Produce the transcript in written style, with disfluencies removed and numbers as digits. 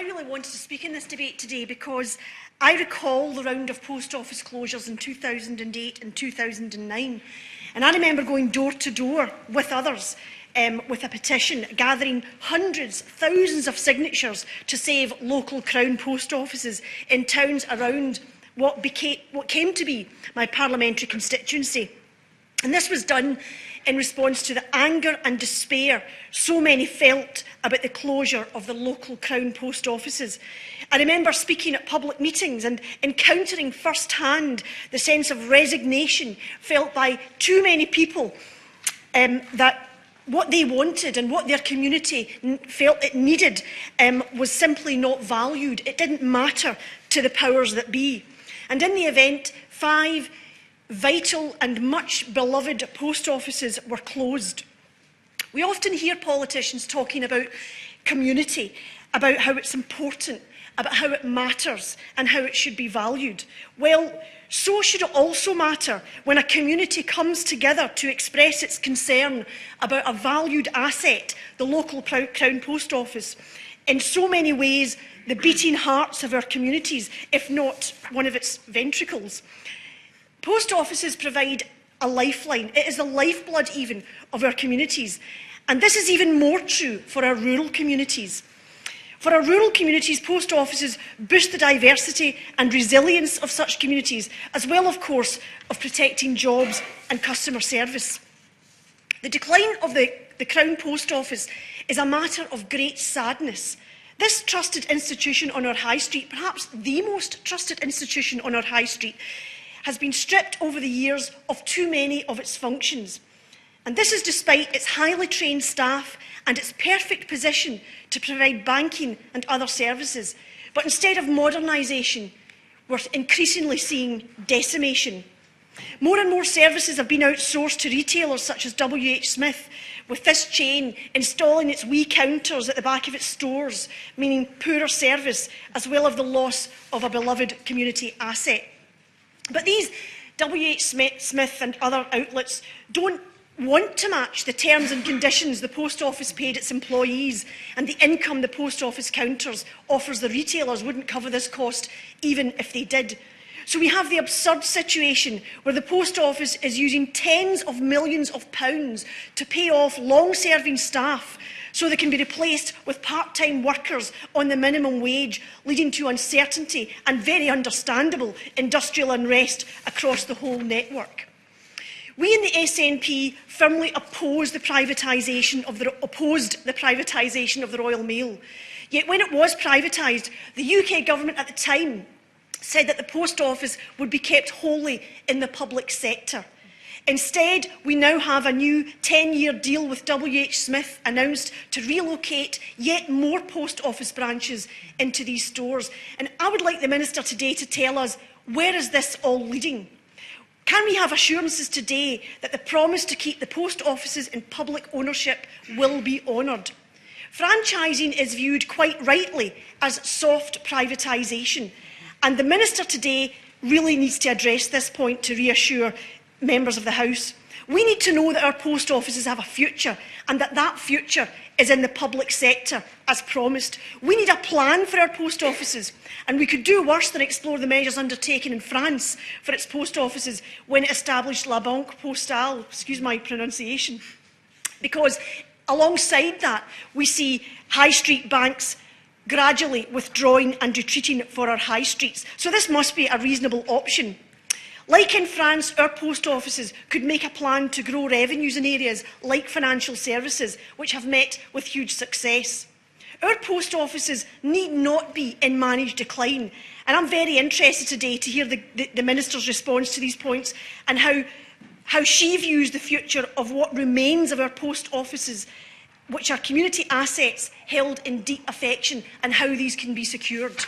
really wanted to speak in this debate today because I recall the round of post office closures in 2008 and 2009. And I remember going door to door with others with a petition, gathering hundreds, thousands of signatures to save local Crown post offices in towns around what came to be my parliamentary constituency. And this was done in response to the anger and despair so many felt about the closure of the local Crown post offices. I remember speaking at public meetings and encountering firsthand the sense of resignation felt by too many people that what they wanted and what their community felt it needed was simply not valued. It didn't matter to the powers that be. And in the event, 5 vital and much beloved post offices were closed. We often hear politicians talking about community, about how it's important, about how it matters and how it should be valued. Well, so should it also matter when a community comes together to express its concern about a valued asset, the local Crown Post Office. In so many ways, the beating hearts of our communities, if not one of its ventricles. Post offices provide a lifeline. It is the lifeblood even of our communities. And this is even more true for our rural communities. For our rural communities, post offices boost the diversity and resilience of such communities, as well, of course, of protecting jobs and customer service. The decline of the Crown Post Office is a matter of great sadness. This trusted institution on our high street, perhaps the most trusted institution on our high street, has been stripped over the years of too many of its functions. And this is despite its highly trained staff and its perfect position to provide banking and other services. But instead of modernisation, we're increasingly seeing decimation. More and more services have been outsourced to retailers such as WH Smith, with this chain installing its wee counters at the back of its stores, meaning poorer service, as well as the loss of a beloved community asset. But these WH Smith and other outlets don't want to match the terms and conditions the post office paid its employees, and the income the post office counters offers the retailers wouldn't cover this cost even if they did. So we have the absurd situation where the post office is using tens of millions of pounds to pay off long-serving staff so they can be replaced with part-time workers on the minimum wage, leading to uncertainty and very understandable industrial unrest across the whole network. We in the SNP firmly opposed the privatisation of the Royal Mail. Yet when it was privatised, the UK government at the time said that the post office would be kept wholly in the public sector. Instead, we now have a new 10-year deal with WH Smith announced to relocate yet more post office branches into these stores. And I would like the Minister today to tell us, where is this all leading? Can we have assurances today that the promise to keep the post offices in public ownership will be honoured? Franchising is viewed quite rightly as soft privatisation, and the Minister today really needs to address this point to reassure members of the House. We need to know that our post offices have a future and that that future is in the public sector as promised. We need a plan for our post offices, and we could do worse than explore the measures undertaken in France for its post offices when it established La Banque Postale, excuse my pronunciation, because alongside that we see high street banks gradually withdrawing and retreating for our high streets. So this must be a reasonable option. Like in France, our post offices could make a plan to grow revenues in areas like financial services, which have met with huge success. Our post offices need not be in managed decline, and I'm very interested today to hear the Minister's response to these points and how she views the future of what remains of our post offices, which are community assets held in deep affection, and how these can be secured.